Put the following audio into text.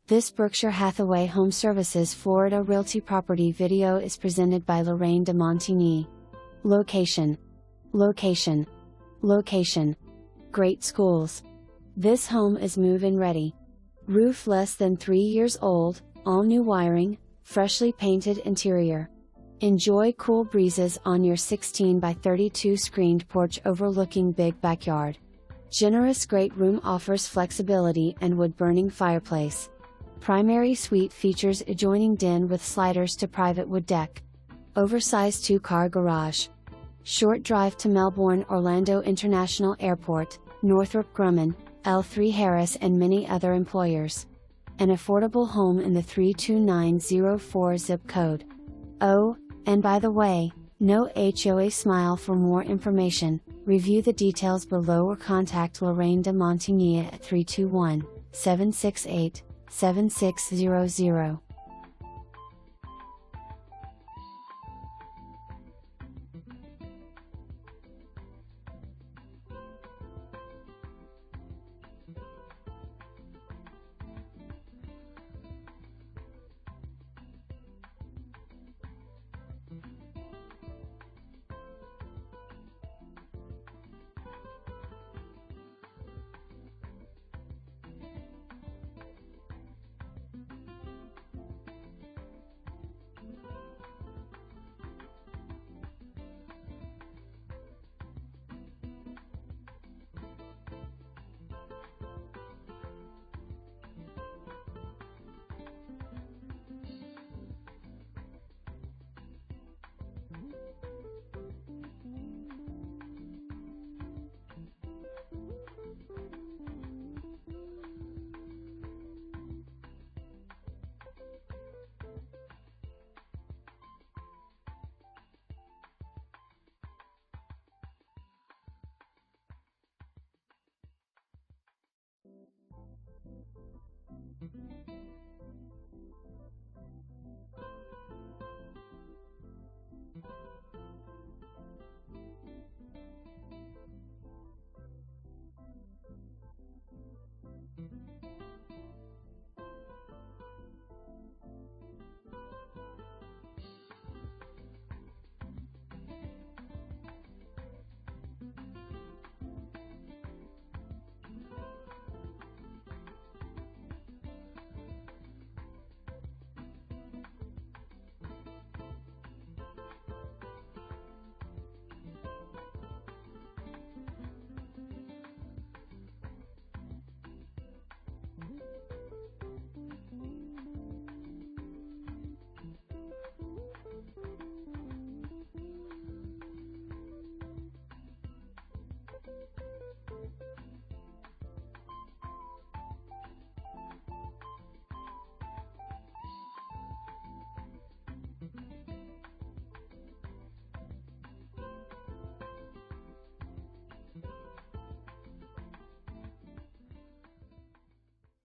This Berkshire Hathaway HomeServices Florida Realty property video is presented by Lorraine deMontigny. Location. Location. Location. Great schools. This home is move-in ready. Roof less than 3 years old, all new wiring, freshly painted interior. Enjoy cool breezes on your 16 by 32 screened porch overlooking big backyard. Generous great room offers flexibility and wood-burning fireplace. Primary suite features adjoining den with sliders to private wood deck. Oversized 2-car garage. Short drive to Melbourne-Orlando International Airport, Northrup Grumman, L3 Harris and many other employers. An affordable home in the 32904 zip code. Oh, and by the way, no HOA. Smile for more information, review the details below or contact Lorraine deMontigny at 321-768-7600.